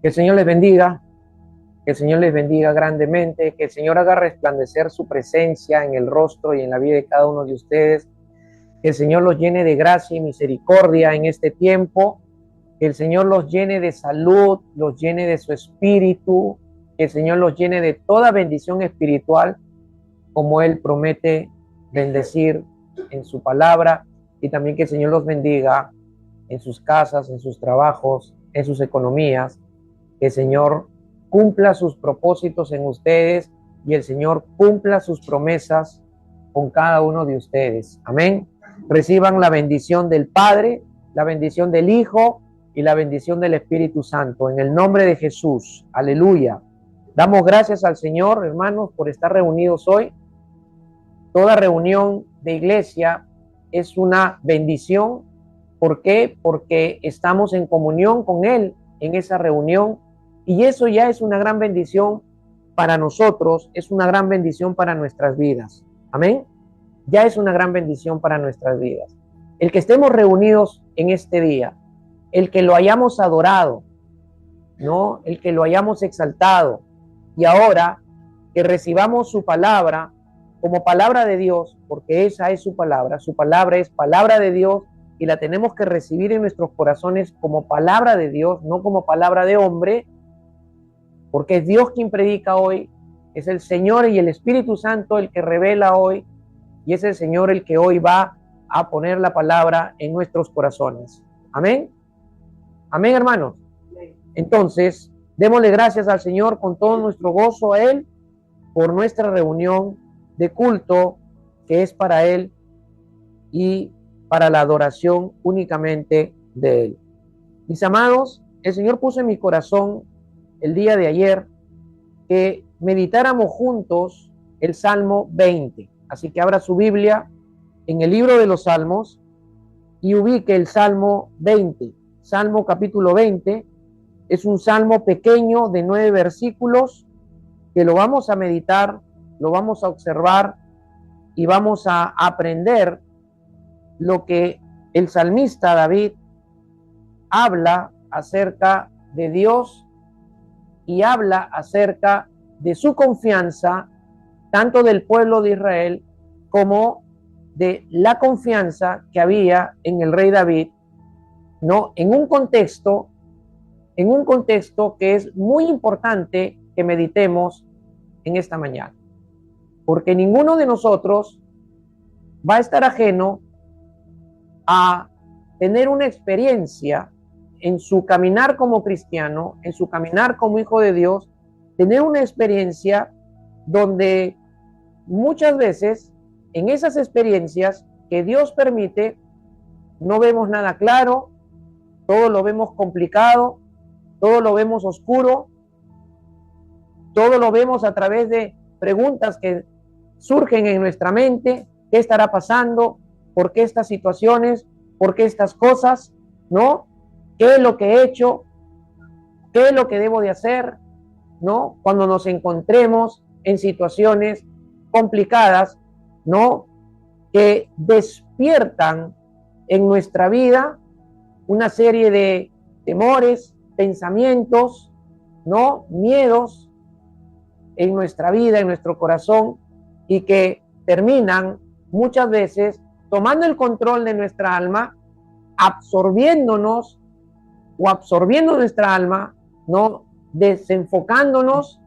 Que el Señor les bendiga, que el Señor les bendiga grandemente, que el Señor haga resplandecer su presencia en el rostro y en la vida de cada uno de ustedes, que el Señor los llene de gracia y misericordia en este tiempo, que el Señor los llene de salud, los llene de su espíritu, que el Señor los llene de toda bendición espiritual, como Él promete bendecir en su palabra, y también que el Señor los bendiga en sus casas, en sus trabajos, en sus economías, que el Señor cumpla sus propósitos en ustedes y el Señor cumpla sus promesas con cada uno de ustedes. Amén. Reciban la bendición del Padre, la bendición del Hijo y la bendición del Espíritu Santo. En el nombre de Jesús. Aleluya. Damos gracias al Señor, hermanos, por estar reunidos hoy. Toda reunión de iglesia es una bendición. ¿Por qué? Porque estamos en comunión con Él en esa reunión, y eso ya es una gran bendición para nosotros, es una gran bendición para nuestras vidas. Amén. Ya es una gran bendición para nuestras vidas. El que estemos reunidos en este día, el que lo hayamos adorado, ¿no? El que lo hayamos exaltado, y ahora que recibamos su palabra como palabra de Dios, porque esa es su palabra es palabra de Dios, y la tenemos que recibir en nuestros corazones como palabra de Dios, no como palabra de hombre, porque es Dios quien predica hoy, es el Señor y el Espíritu Santo el que revela hoy, y es el Señor el que hoy va a poner la palabra en nuestros corazones. Amén. Amén, hermanos. Entonces, démosle gracias al Señor con todo nuestro gozo a Él por nuestra reunión de culto que es para Él y para la adoración únicamente de Él. Mis amados, el Señor puso en mi corazón el día de ayer que meditáramos juntos el Salmo 20. Así que abra su Biblia en el libro de los Salmos y ubique el Salmo 20. Salmo capítulo 20 es un salmo pequeño de 9 versículos que lo vamos a meditar, lo vamos a observar y vamos a aprender lo que el salmista David habla acerca de Dios y habla acerca de su confianza, tanto del pueblo de Israel como de la confianza que había en el rey David, ¿no? En un contexto que es muy importante que meditemos en esta mañana, porque ninguno de nosotros va a estar ajeno a tener una experiencia en su caminar como cristiano, en su caminar como hijo de Dios, tener una experiencia donde muchas veces en esas experiencias que Dios permite no vemos nada claro, todo lo vemos complicado, todo lo vemos oscuro, todo lo vemos a través de preguntas que surgen en nuestra mente. ¿Qué estará pasando? ¿Por qué estas situaciones? ¿Por qué estas cosas? ¿No? ¿Qué es lo que he hecho? ¿Qué es lo que debo de hacer? ¿No? Cuando nos encontremos en situaciones complicadas, ¿no? Que despiertan en nuestra vida una serie de temores, pensamientos, ¿no? Miedos en nuestra vida, en nuestro corazón, y que terminan muchas veces tomando el control de nuestra alma, absorbiéndonos o absorbiendo nuestra alma, ¿no? Desenfocándonos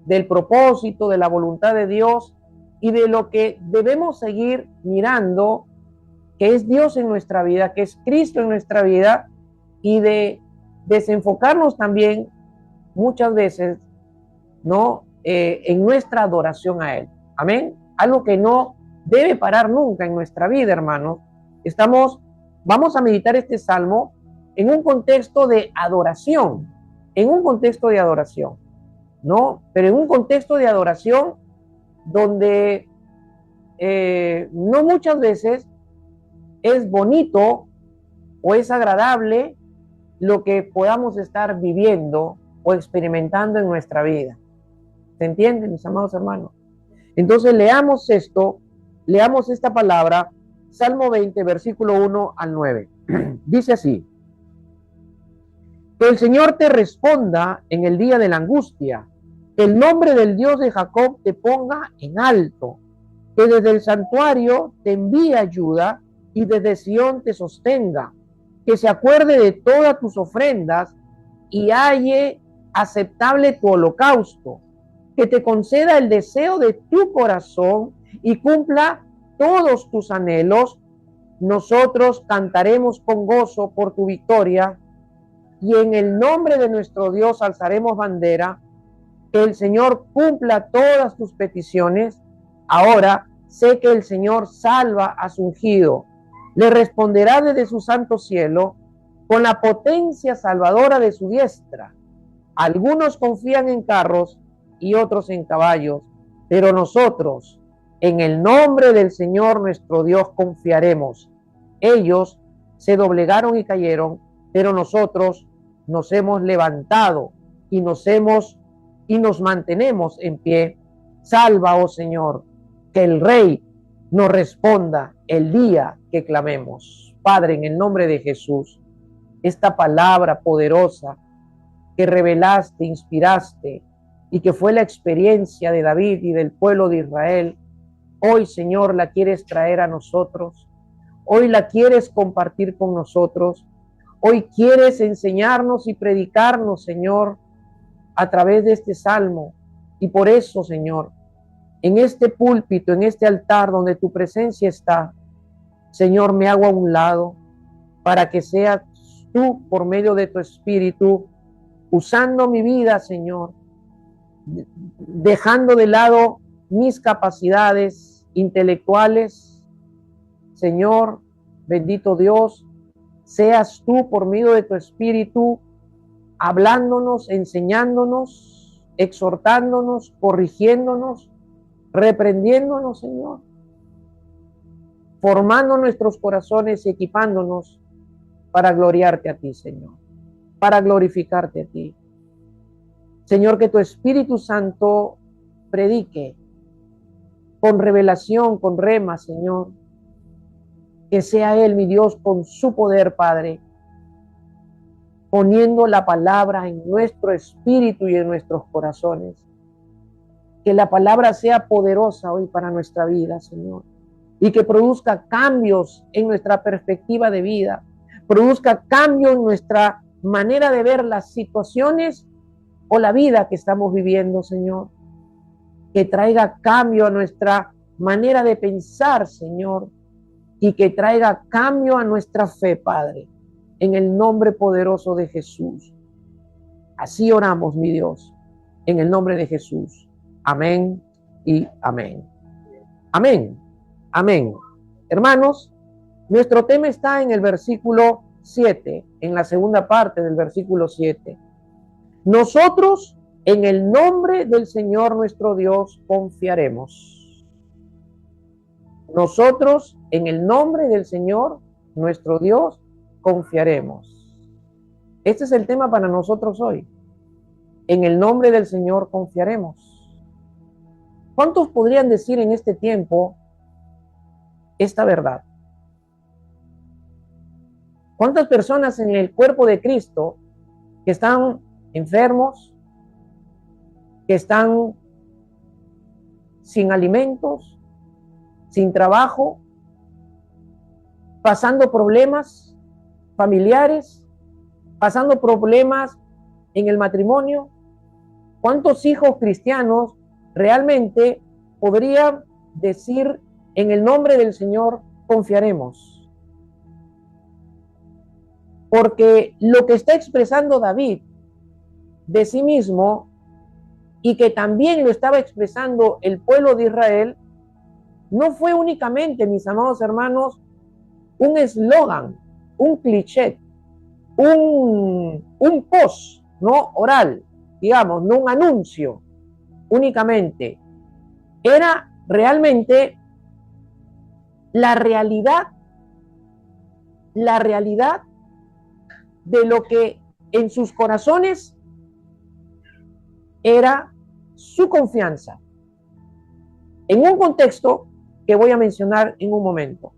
del propósito, de la voluntad de Dios y de lo que debemos seguir mirando, que es Dios en nuestra vida, que es Cristo en nuestra vida, y de desenfocarnos también muchas veces, ¿no? En nuestra adoración a Él. Amén. Algo que no debe parar nunca en nuestra vida, hermanos. Vamos a meditar este salmo en un contexto de adoración, ¿no? Pero en un contexto de adoración donde no muchas veces es bonito o es agradable lo que podamos estar viviendo o experimentando en nuestra vida. ¿Se entienden, mis amados hermanos? Entonces leamos esta palabra, Salmo 20, versículo 1 al 9. Dice así: Que el Señor te responda en el día de la angustia. Que el nombre del Dios de Jacob te ponga en alto. Que desde el santuario te envíe ayuda y desde Sión te sostenga. Que se acuerde de todas tus ofrendas y halle aceptable tu holocausto. Que te conceda el deseo de tu corazón y cumpla todos tus anhelos. Nosotros cantaremos con gozo por tu victoria y en el nombre de nuestro Dios alzaremos bandera. Que el Señor cumpla todas tus peticiones. Ahora sé que el Señor salva a su ungido. Le responderá desde su santo cielo con la potencia salvadora de su diestra. Algunos confían en carros y otros en caballos, pero nosotros en el nombre del Señor nuestro Dios confiaremos. Ellos se doblegaron y cayeron, pero nosotros nos hemos levantado y nos mantenemos en pie. Salva, oh Señor, que el Rey nos responda el día que clamemos. Padre, en el nombre de Jesús, esta palabra poderosa que revelaste, inspiraste y que fue la experiencia de David y del pueblo de Israel, hoy, Señor, la quieres traer a nosotros. Hoy la quieres compartir con nosotros. Hoy quieres enseñarnos y predicarnos, Señor, a través de este salmo. Y por eso, Señor, en este púlpito, en este altar donde tu presencia está, Señor, me hago a un lado para que seas tú, por medio de tu Espíritu, usando mi vida, Señor, dejando de lado mis capacidades intelectuales. Señor, bendito Dios, seas tú, por medio de tu Espíritu, hablándonos, enseñándonos, exhortándonos, corrigiéndonos, reprendiéndonos, Señor, formando nuestros corazones y equipándonos para gloriarte a ti, Señor, para glorificarte a ti. Señor, que tu Espíritu Santo predique con revelación, con rema, Señor. Que sea Él, mi Dios, con su poder, Padre, poniendo la palabra en nuestro espíritu y en nuestros corazones. Que la palabra sea poderosa hoy para nuestra vida, Señor, y que produzca cambios en nuestra perspectiva de vida, produzca cambio en nuestra manera de ver las situaciones o la vida que estamos viviendo, Señor. Que traiga cambio a nuestra manera de pensar, Señor, y que traiga cambio a nuestra fe, Padre, en el nombre poderoso de Jesús. Así oramos, mi Dios, en el nombre de Jesús. Amén y amén. Amén. Amén. Hermanos, nuestro tema está en el versículo 7, en la segunda parte del versículo 7. Nosotros en el nombre del Señor nuestro Dios confiaremos. Nosotros en el nombre del Señor nuestro Dios confiaremos. Este es el tema para nosotros hoy. En el nombre del Señor confiaremos. ¿Cuántos podrían decir en este tiempo esta verdad? ¿Cuántas personas en el cuerpo de Cristo que están enfermos, que están sin alimentos, sin trabajo, pasando problemas familiares, pasando problemas en el matrimonio? ¿Cuántos hijos cristianos realmente podrían decir en el nombre del Señor confiaremos? Porque lo que está expresando David de sí mismo y que también lo estaba expresando el pueblo de Israel, no fue únicamente, mis amados hermanos, un eslogan, un cliché, un post, no oral, digamos, no un anuncio únicamente. Era realmente la realidad de lo que en sus corazones era su confianza, en un contexto que voy a mencionar en un momento.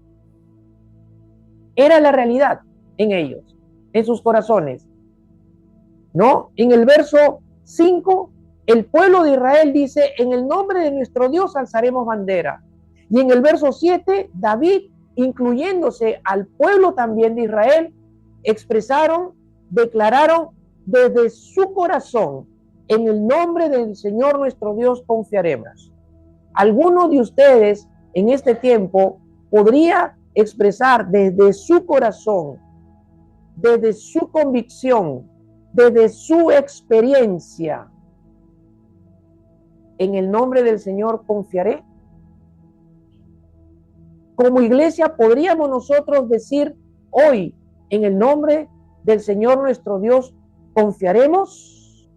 Era la realidad en ellos, en sus corazones. ¿no? En el verso 5, el pueblo de Israel dice, en el nombre de nuestro Dios alzaremos bandera. Y en el verso 7, David, incluyéndose al pueblo también de Israel, declararon desde su corazón, en el nombre del Señor nuestro Dios confiaremos. Alguno de ustedes en este tiempo podría expresar desde su corazón, desde su convicción, desde su experiencia, en el nombre del Señor confiaré. Como iglesia podríamos nosotros decir hoy, en el nombre del Señor nuestro Dios confiaremos.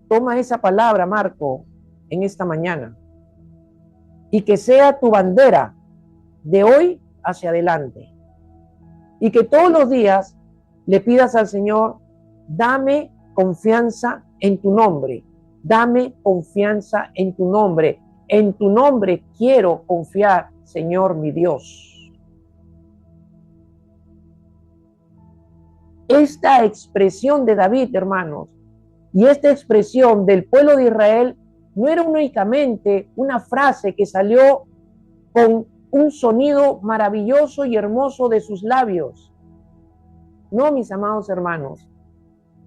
Toma esa palabra, Marco, en esta mañana, y que sea tu bandera de hoy hacia adelante, y que todos los días le pidas al Señor, dame confianza en tu nombre, dame confianza en tu nombre quiero confiar, Señor mi Dios. Esta expresión de David, hermanos, y esta expresión del pueblo de Israel no era únicamente una frase que salió con un sonido maravilloso y hermoso de sus labios. No, mis amados hermanos,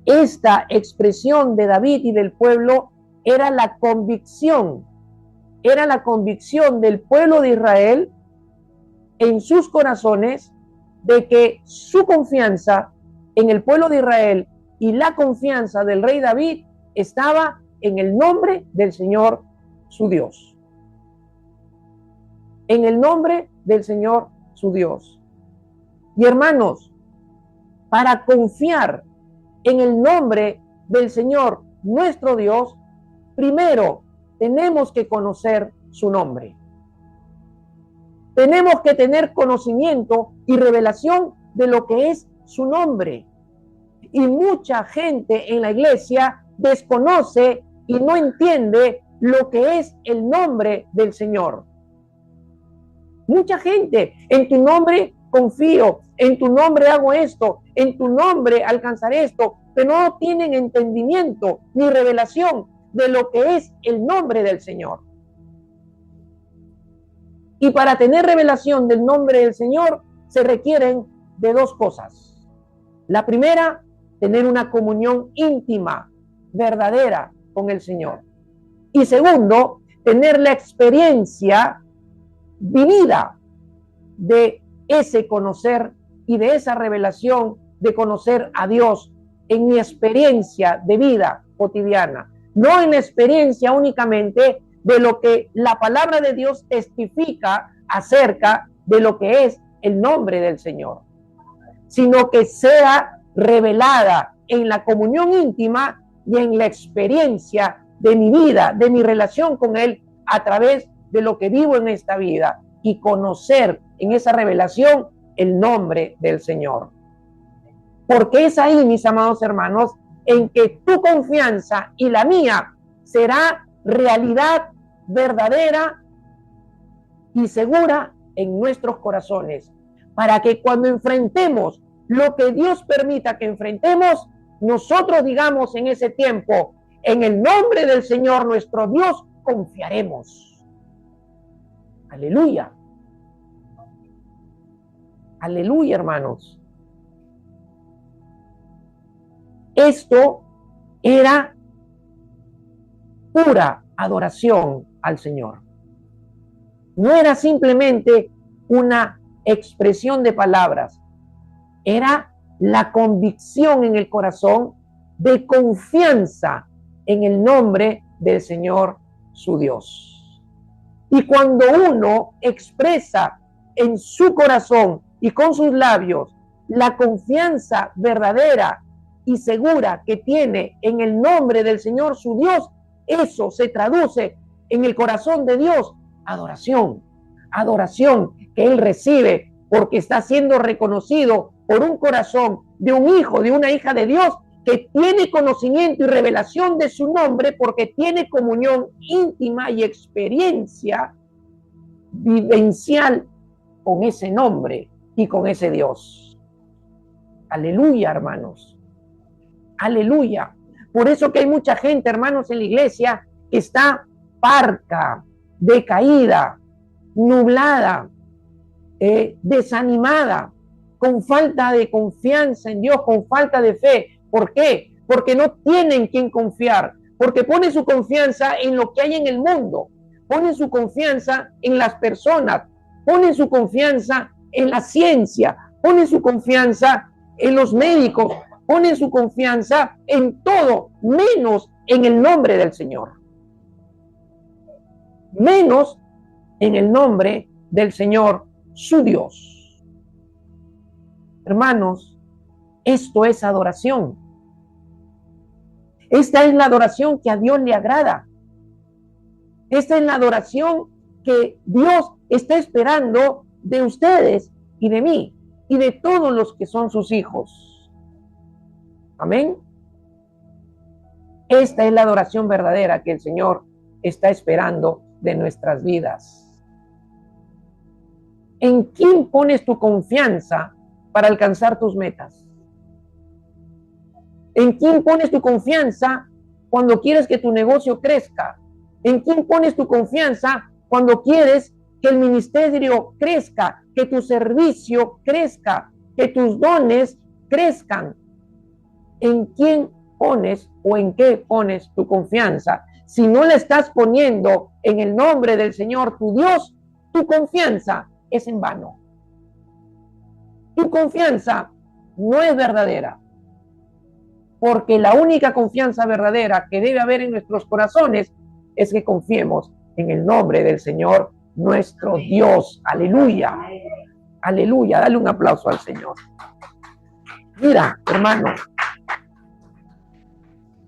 esta expresión de David y del pueblo era la convicción del pueblo de Israel en sus corazones de que su confianza en el pueblo de Israel y la confianza del rey David estaba en el nombre del Señor su Dios. En el nombre del Señor su Dios. Y hermanos, para confiar en el nombre del Señor nuestro Dios, primero tenemos que conocer su nombre. Tenemos que tener conocimiento y revelación de lo que es su nombre. Y mucha gente en la iglesia desconoce y no entiende lo que es el nombre del Señor. Mucha gente, en tu nombre confío, en tu nombre hago esto, en tu nombre alcanzaré esto, pero no tienen entendimiento ni revelación de lo que es el nombre del Señor. Y para tener revelación del nombre del Señor se requieren de dos cosas. La primera, tener una comunión íntima, verdadera con el Señor. Y segundo, tener la experiencia vivida de ese conocer y de esa revelación de conocer a Dios en mi experiencia de vida cotidiana, no en la experiencia únicamente de lo que la palabra de Dios testifica acerca de lo que es el nombre del Señor, sino que sea revelada en la comunión íntima y en la experiencia de mi vida, de mi relación con Él a través de lo que vivo en esta vida y conocer en esa revelación el nombre del Señor. Porque es ahí, mis amados hermanos, en que tu confianza y la mía será realidad verdadera y segura en nuestros corazones, para que cuando enfrentemos lo que Dios permita que enfrentemos, nosotros digamos en ese tiempo, en el nombre del Señor nuestro Dios confiaremos. Aleluya. Aleluya, hermanos. Esto era pura adoración al Señor. No era simplemente una expresión de palabras, era la convicción en el corazón de confianza en el nombre del Señor su Dios. Y cuando uno expresa en su corazón y con sus labios la confianza verdadera y segura que tiene en el nombre del Señor su Dios, eso se traduce en el corazón de Dios, adoración, adoración que Él recibe porque está siendo reconocido por un corazón de un hijo, de una hija de Dios que tiene conocimiento y revelación de su nombre porque tiene comunión íntima y experiencia vivencial con ese nombre y con ese Dios. Aleluya, hermanos. Aleluya. Por eso que hay mucha gente, hermanos, en la iglesia que está parca, decaída, nublada, desanimada, con falta de confianza en Dios, con falta de fe. ¿Por qué? Porque no tienen quien confiar, porque ponen su confianza en lo que hay en el mundo, ponen su confianza en las personas, ponen su confianza en la ciencia, ponen su confianza en los médicos, ponen su confianza en todo, menos en el nombre del Señor. Menos en el nombre del Señor, su Dios. Hermanos, esto es adoración. Esta es la adoración que a Dios le agrada. Esta es la adoración que Dios está esperando de ustedes y de mí y de todos los que son sus hijos. Amén. Esta es la adoración verdadera que el Señor está esperando de nuestras vidas. ¿En quién pones tu confianza para alcanzar tus metas? ¿En quién pones tu confianza cuando quieres que tu negocio crezca? ¿En quién pones tu confianza cuando quieres que el ministerio crezca, que tu servicio crezca, que tus dones crezcan? ¿En quién pones o en qué pones tu confianza? Si no la estás poniendo en el nombre del Señor, tu Dios, tu confianza es en vano. Tu confianza no es verdadera. Porque la única confianza verdadera que debe haber en nuestros corazones es que confiemos en el nombre del Señor, nuestro Dios. Aleluya. Aleluya. Dale un aplauso al Señor. Mira, hermano,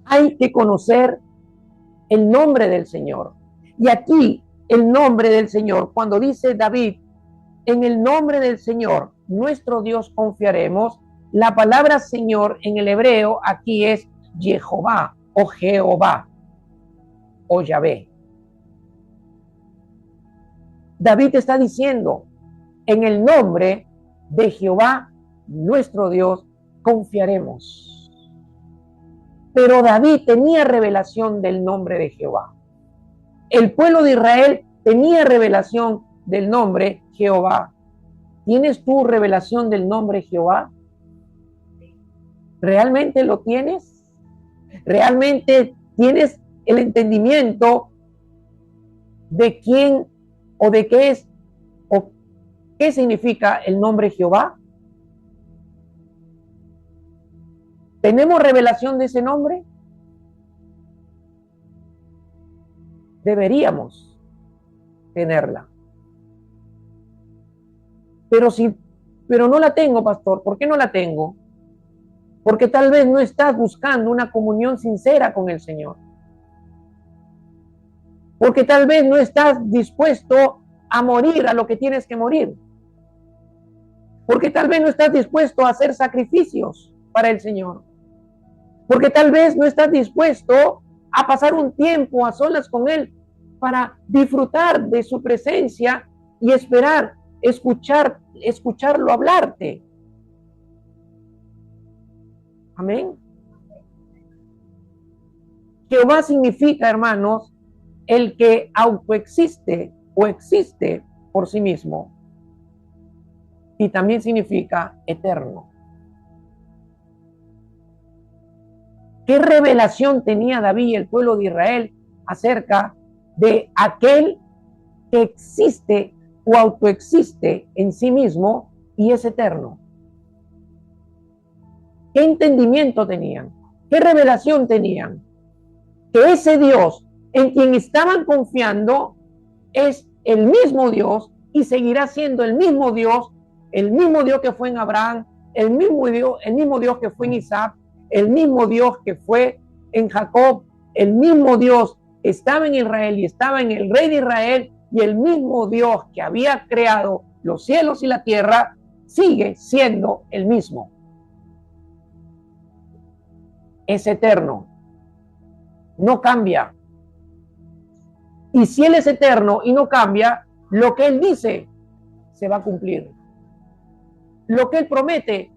hay que conocer el nombre del Señor. Y aquí el nombre del Señor, cuando dice David, en el nombre del Señor, nuestro Dios confiaremos, la palabra Señor en el hebreo aquí es Jehová o Jehová o Yahvé. David está diciendo, en el nombre de Jehová, nuestro Dios, confiaremos. Pero David tenía revelación del nombre de Jehová. El pueblo de Israel tenía revelación del nombre Jehová. ¿Tienes tú revelación del nombre Jehová? ¿Realmente lo tienes? ¿Realmente tienes el entendimiento de quién o de qué es o qué significa el nombre Jehová? ¿Tenemos revelación de ese nombre? Deberíamos tenerla. Pero no la tengo, pastor. ¿Por qué no la tengo? Porque tal vez no estás buscando una comunión sincera con el Señor. Porque tal vez no estás dispuesto a morir a lo que tienes que morir. Porque tal vez no estás dispuesto a hacer sacrificios para el Señor. Porque tal vez no estás dispuesto a pasar un tiempo a solas con Él para disfrutar de su presencia y esperar, escucharlo hablarte. Amén. Jehová significa, hermanos, el que autoexiste o existe por sí mismo. Y también significa eterno. ¿Qué revelación tenía David y el pueblo de Israel acerca de aquel que existe o autoexiste en sí mismo y es eterno? ¿Qué entendimiento tenían? ¿Qué revelación tenían? Que ese Dios en quien estaban confiando es el mismo Dios y seguirá siendo el mismo Dios que fue en Abraham, el mismo Dios que fue en Isaac, el mismo Dios que fue en Jacob, el mismo Dios que estaba en Israel y estaba en el rey de Israel, y el mismo Dios que había creado los cielos y la tierra sigue siendo el mismo. Es eterno, no cambia. Y si Él es eterno y no cambia, lo que Él dice se va a cumplir. Lo que Él promete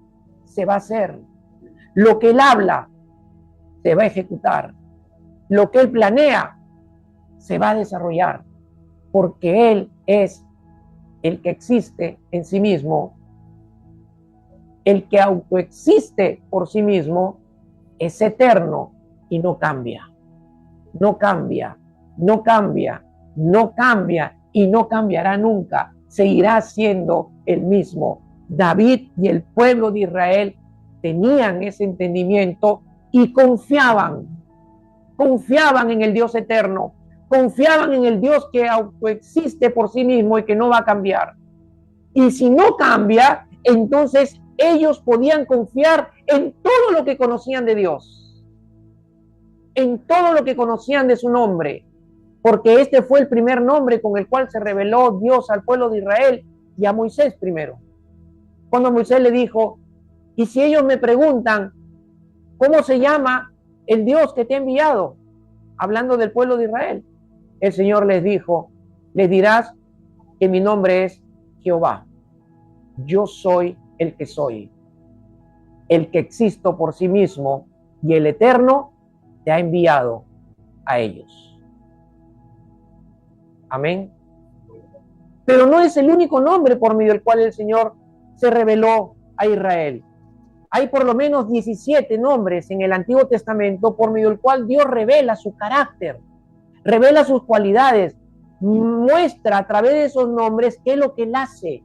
se va a hacer. Lo que Él habla se va a ejecutar. Lo que Él planea se va a desarrollar. Porque Él es el que existe en sí mismo. El que autoexiste por sí mismo es eterno y no cambia. No cambia, no cambia, no cambia y no cambiará nunca. Seguirá siendo el mismo. David y el pueblo de Israel tenían ese entendimiento y confiaban en el Dios eterno, confiaban en el Dios que autoexiste por sí mismo y que no va a cambiar. Y si no cambia, entonces ellos podían confiar en todo lo que conocían de Dios, en todo lo que conocían de su nombre, porque este fue el primer nombre con el cual se reveló Dios al pueblo de Israel y a Moisés primero. Cuando Moisés le dijo, y si ellos me preguntan, ¿cómo se llama el Dios que te ha enviado? Hablando del pueblo de Israel. El Señor les dijo, les dirás que mi nombre es Jehová. Yo soy el que soy, el que existo por sí mismo, y el Eterno te ha enviado a ellos. Amén. Pero no es el único nombre por medio del cual el Señor se reveló a Israel. Hay por lo menos 17 nombres en el Antiguo Testamento por medio del cual Dios revela su carácter, revela sus cualidades, muestra a través de esos nombres qué es lo que Él hace.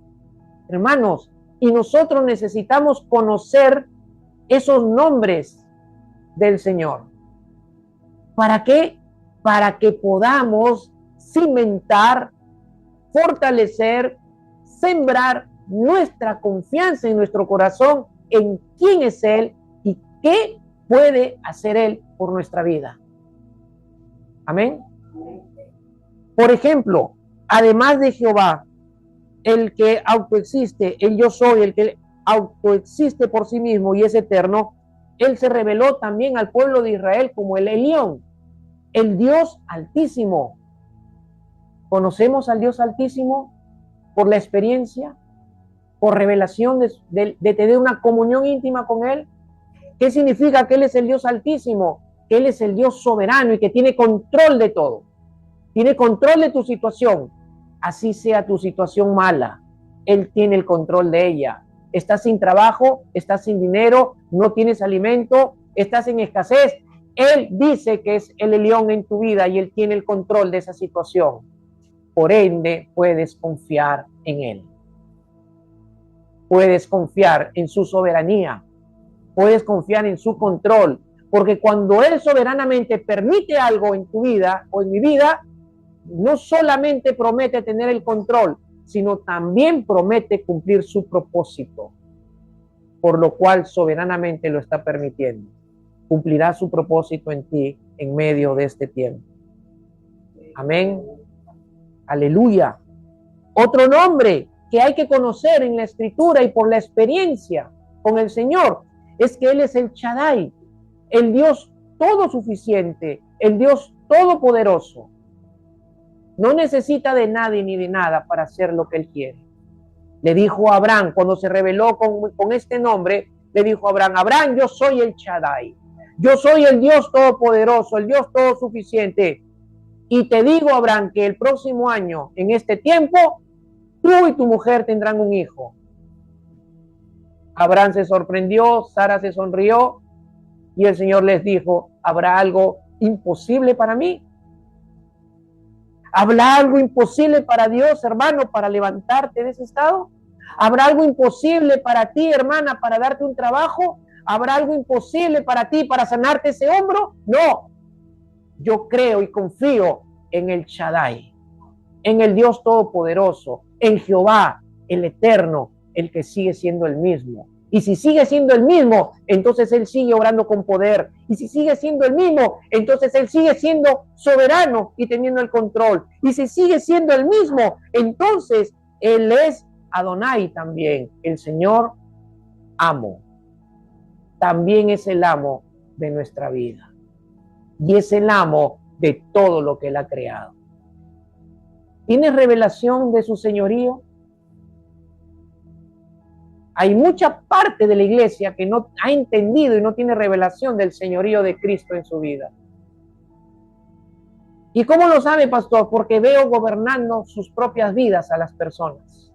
Hermanos, y nosotros necesitamos conocer esos nombres del Señor. ¿Para qué? Para que podamos cimentar, fortalecer, sembrar nuestra confianza en nuestro corazón en quién es Él y qué puede hacer Él por nuestra vida. Amén. Por ejemplo, además de Jehová, el que autoexiste, el yo soy, el que autoexiste por sí mismo y es eterno, Él se reveló también al pueblo de Israel como el Elión, el Dios Altísimo. ¿Conocemos al Dios Altísimo por la experiencia, por revelación de tener una comunión íntima con Él? ¿Qué significa que Él es el Dios Altísimo? Que Él es el Dios soberano y que tiene control de todo. Tiene control de tu situación. Así sea tu situación mala, Él tiene el control de ella. Estás sin trabajo, estás sin dinero, no tienes alimento, estás en escasez. Él dice que es el Elión en tu vida y Él tiene el control de esa situación. Por ende, puedes confiar en Él. Puedes confiar en su soberanía. Puedes confiar en su control. Porque cuando Él soberanamente permite algo en tu vida o en mi vida, no solamente promete tener el control, sino también promete cumplir su propósito, por lo cual soberanamente lo está permitiendo. Cumplirá su propósito en ti en medio de este tiempo. Amén. Aleluya. Otro nombre que hay que conocer en la Escritura y por la experiencia con el Señor es que Él es el Shaddai, el Dios todo suficiente, el Dios todopoderoso. No necesita de nadie ni de nada para hacer lo que Él quiere. Le dijo a Abraham, cuando se reveló con este nombre, le dijo a Abraham, Abraham, yo soy el Shaddai. Yo soy el Dios todopoderoso, el Dios todo suficiente. Y te digo, Abraham, que el próximo año, en este tiempo, tú y tu mujer tendrán un hijo. Abraham se sorprendió, Sara se sonrió, y el Señor les dijo, ¿habrá algo imposible para mí? ¿Habrá algo imposible para Dios, hermano, para levantarte de ese estado? ¿Habrá algo imposible para ti, hermana, para darte un trabajo? ¿Habrá algo imposible para ti para sanarte ese hombro? No. Yo creo y confío en el Shaddai, en el Dios Todopoderoso, en Jehová, el Eterno, el que sigue siendo el mismo. Y si sigue siendo el mismo, entonces Él sigue obrando con poder. Y si sigue siendo el mismo, entonces Él sigue siendo soberano y teniendo el control. Y si sigue siendo el mismo, entonces Él es Adonai también, el Señor amo. También es el amo de nuestra vida. Y es el amo de todo lo que Él ha creado. ¿Tienes revelación de su señorío? Hay mucha parte de la iglesia que no ha entendido y no tiene revelación del señorío de Cristo en su vida. ¿Y cómo lo sabe, pastor? Porque veo gobernando sus propias vidas a las personas.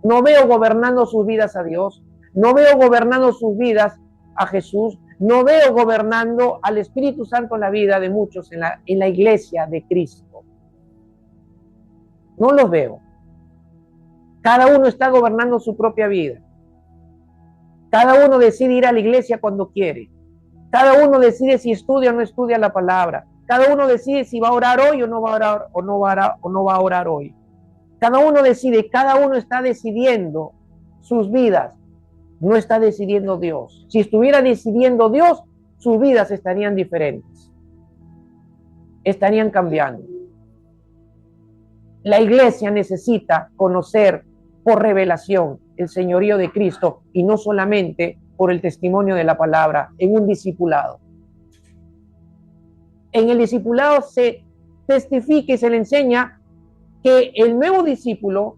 No veo gobernando sus vidas a Dios. No veo gobernando sus vidas a Jesús. No veo gobernando al Espíritu Santo en la vida de muchos en la iglesia de Cristo. No los veo. Cada uno está gobernando su propia vida. Cada uno decide ir a la iglesia cuando quiere. Cada uno decide si estudia o no estudia la palabra. Cada uno decide si va a orar hoy o no va a orar o no va a orar hoy. Cada uno decide, cada uno está decidiendo sus vidas. No está decidiendo Dios. Si estuviera decidiendo Dios, sus vidas estarían diferentes. Estarían cambiando. La iglesia necesita conocer por revelación el señorío de Cristo y no solamente por el testimonio de la palabra en un discipulado. En el discipulado se testifica y se le enseña que el nuevo discípulo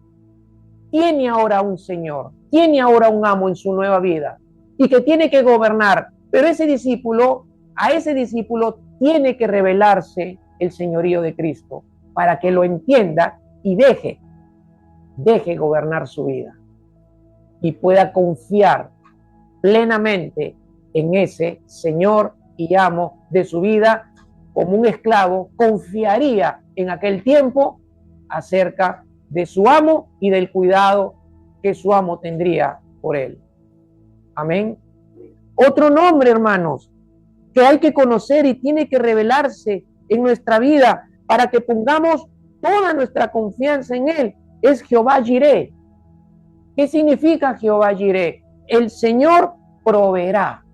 tiene ahora un Señor, tiene ahora un amo en su nueva vida y que tiene que gobernar, pero a ese discípulo tiene que revelarse el señorío de Cristo para que lo entienda y deje gobernar su vida y pueda confiar plenamente en ese Señor y amo de su vida. Como un esclavo confiaría en aquel tiempo acerca de su amo y del cuidado que su amo tendría por él. Amén. Otro nombre, hermanos, que hay que conocer y tiene que revelarse en nuestra vida para que pongamos toda nuestra confianza en él, es Jehová Jireh. ¿Qué significa Jehová Jireh? El Señor proveerá.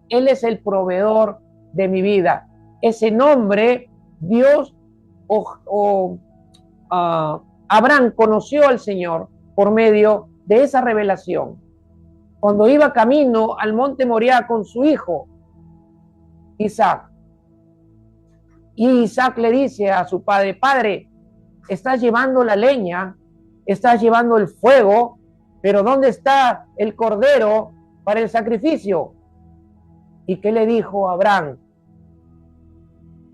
Él es el proveedor de mi vida. Ese nombre, Dios Abraham conoció al Señor por medio de esa revelación. Cuando iba camino al monte Moriah con su hijo, Isaac. Y Isaac le dice a su padre, padre, estás llevando la leña, estás llevando el fuego, pero ¿dónde está el cordero para el sacrificio? ¿Y qué le dijo Abraham?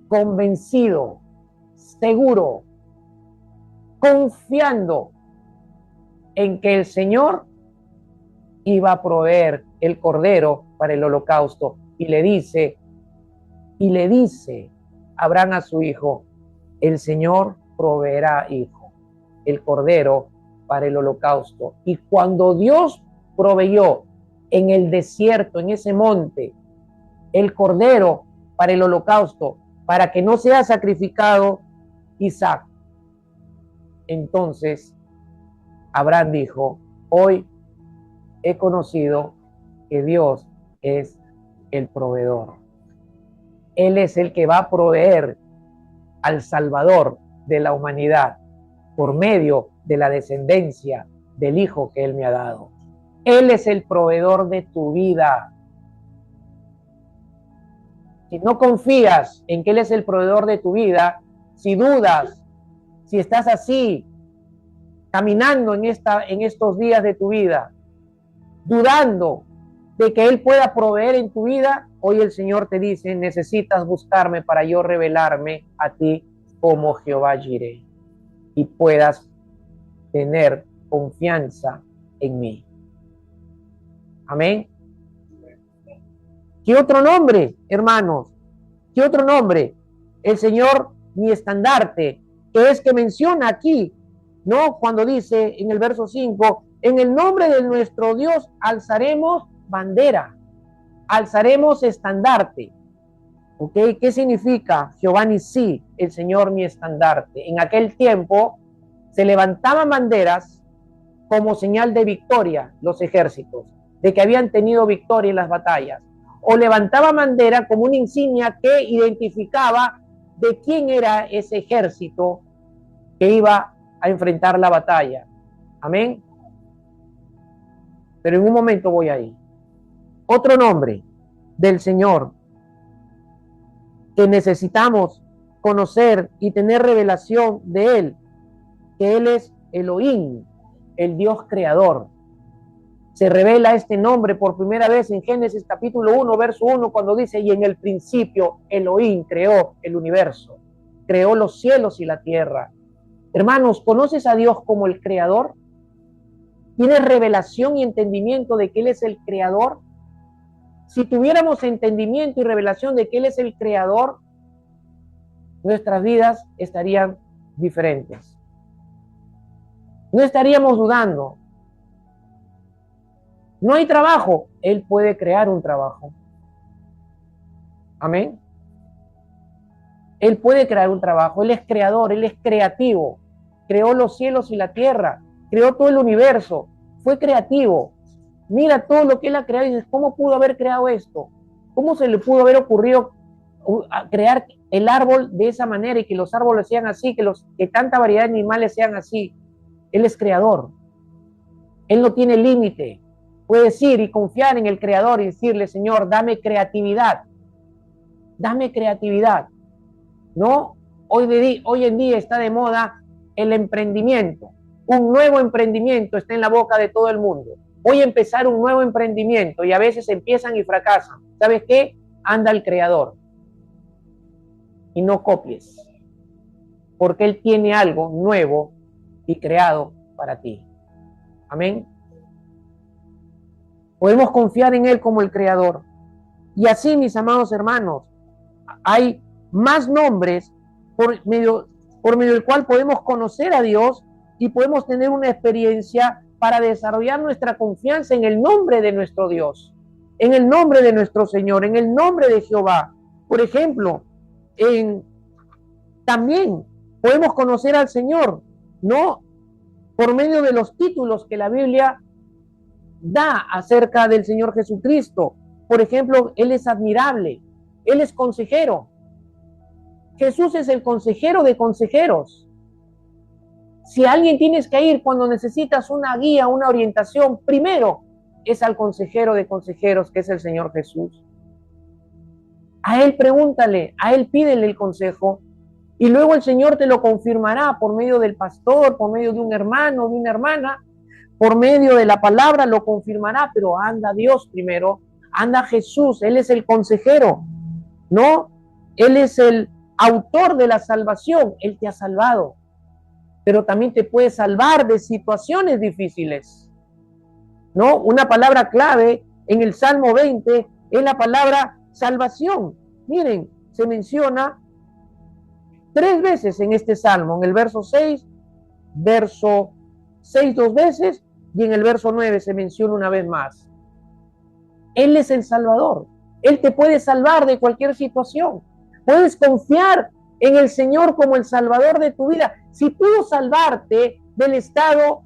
Convencido, seguro, confiando en que el Señor iba a proveer el cordero para el holocausto. Y le dice Abraham a su hijo, el Señor proveerá, hijo, el cordero para el holocausto. Y cuando Dios proveyó en el desierto, en ese monte, el cordero para el holocausto, para que no sea sacrificado Isaac, entonces Abraham dijo, hoy he conocido que Dios es el proveedor. Él es el que va a proveer al Salvador de la humanidad por medio de la descendencia del Hijo que Él me ha dado. Él es el proveedor de tu vida. Si no confías en que Él es el proveedor de tu vida, si dudas, si estás así, caminando en estos días de tu vida, dudando de que Él pueda proveer en tu vida, hoy el Señor te dice, necesitas buscarme para yo revelarme a ti como Jehová Jireh y puedas tener confianza en mí. Amén. ¿Qué otro nombre, hermanos? ¿Qué otro nombre? El Señor, mi estandarte, que es que menciona aquí, ¿no? Cuando dice en el verso 5, en el nombre de nuestro Dios alzaremos bandera, alzaremos estandarte. ¿Ok? ¿Qué significa Jehová Nisí, el Señor mi estandarte? En aquel tiempo se levantaban banderas como señal de victoria los ejércitos, de que habían tenido victoria en las batallas. O levantaba bandera como una insignia que identificaba de quién era ese ejército que iba a enfrentar la batalla. Amén. Pero en un momento voy ahí. Otro nombre del Señor que necesitamos conocer y tener revelación de Él, que Él es Elohim, el Dios creador. se revela este nombre por primera vez en Génesis capítulo 1, verso 1, cuando dice, y en el principio Elohim creó el universo, creó los cielos y la tierra. Hermanos, ¿conoces a Dios como el creador? ¿Tienes revelación y entendimiento de que Él es el creador? Si tuviéramos entendimiento y revelación de que Él es el creador, nuestras vidas estarían diferentes. No estaríamos dudando. No hay trabajo, Él puede crear un trabajo. Amén. Él puede crear un trabajo, Él es creador, Él es creativo. Creó los cielos y la tierra, creó todo el universo, fue creativo. Mira todo lo que Él ha creado y dices, ¿cómo pudo haber creado esto? ¿Cómo se le pudo haber ocurrido crear el árbol de esa manera y que los árboles sean así, que tanta variedad de animales sean así? Él es creador. Él no tiene límite. Puedes ir y confiar en el creador y decirle, Señor, dame creatividad. Dame creatividad. ¿No? Hoy en día está de moda el emprendimiento. Un nuevo emprendimiento está en la boca de todo el mundo. Voy a empezar un nuevo emprendimiento y a veces empiezan y fracasan. ¿Sabes qué? Anda al creador y no copies, porque Él tiene algo nuevo y creado para ti. Amén. Podemos confiar en Él como el creador. Y así, mis amados hermanos, hay más nombres por medio del cual podemos conocer a Dios y podemos tener una experiencia para desarrollar nuestra confianza en el nombre de nuestro Dios, en el nombre de nuestro Señor, en el nombre de Jehová. Por ejemplo, también podemos conocer al Señor, ¿no? Por medio de los títulos que la Biblia da acerca del Señor Jesucristo. Por ejemplo, Él es admirable, Él es consejero. Jesús es el consejero de consejeros. Si a alguien tienes que ir cuando necesitas una guía, una orientación, primero es al consejero de consejeros, que es el Señor Jesús. A Él pregúntale, a Él pídele el consejo y luego el Señor te lo confirmará por medio del pastor, por medio de un hermano, de una hermana, por medio de la palabra lo confirmará, pero anda Dios primero, anda Jesús, Él es el consejero, ¿no? Él es el autor de la salvación, Él te ha salvado, pero también te puede salvar de situaciones difíciles, ¿no? Una palabra clave en el Salmo 20 es la palabra salvación. Miren, se menciona 3 veces en este Salmo, en el verso 6 2 veces, y en el verso 9 se menciona una vez más. Él es el Salvador. Él te puede salvar de cualquier situación. Puedes confiar en el Señor como el Salvador de tu vida. Si pudo salvarte del estado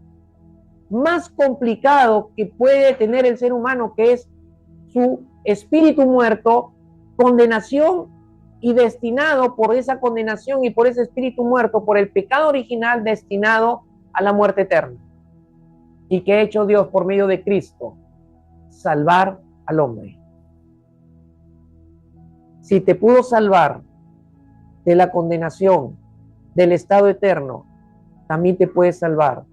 más complicado que puede tener el ser humano, que es su espíritu muerto, condenación y destinado por esa condenación y por ese espíritu muerto, por el pecado original destinado a la muerte eterna. ¿Y qué ha hecho Dios por medio de Cristo? Salvar al hombre. Si te pudo salvar de la condenación, del estado eterno, también te puede salvar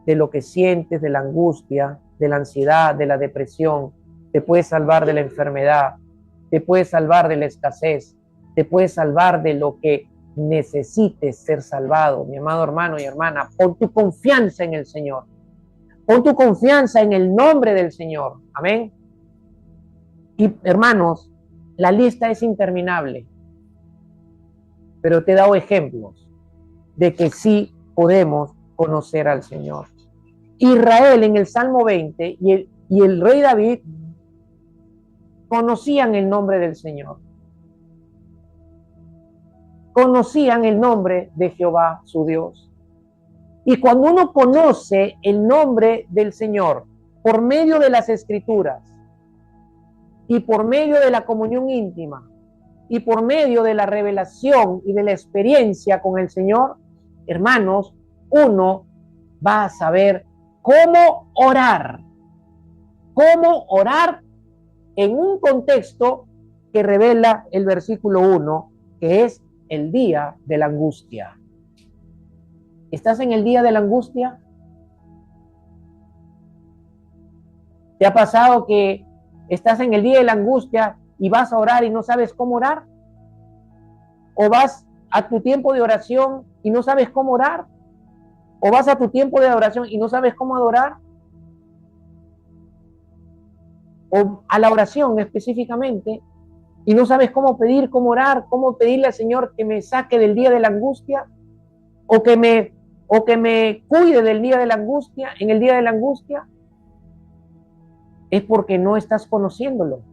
de lo que sientes, de la angustia, de la ansiedad, de la depresión. Te puede salvar de la enfermedad, te puede salvar de la escasez, te puede salvar de lo que necesites ser salvado. Mi amado hermano y hermana, pon tu confianza en el Señor. Pon tu confianza en el nombre del Señor. Amén. Y hermanos, la lista es interminable, pero te he dado ejemplos de que sí podemos conocer al Señor. Israel en el Salmo 20 y el rey David conocían el nombre del Señor. Conocían el nombre de Jehová, su Dios. Y cuando uno conoce el nombre del Señor por medio de las Escrituras y por medio de la comunión íntima y por medio de la revelación y de la experiencia con el Señor, hermanos, uno va a saber cómo orar en un contexto que revela el versículo 1, que es el día de la angustia. ¿Estás en el día de la angustia? ¿Te ha pasado que estás en el día de la angustia y vas a orar y no sabes cómo orar? ¿O vas a tu tiempo de oración y no sabes cómo orar? ¿O vas a tu tiempo de adoración y no sabes cómo adorar? ¿O a la oración específicamente y no sabes cómo pedir, cómo orar, cómo pedirle al Señor que me saque del día de la angustia? ¿O que me cuide del día de la angustia, en el día de la angustia? Es porque no estás conociéndolo.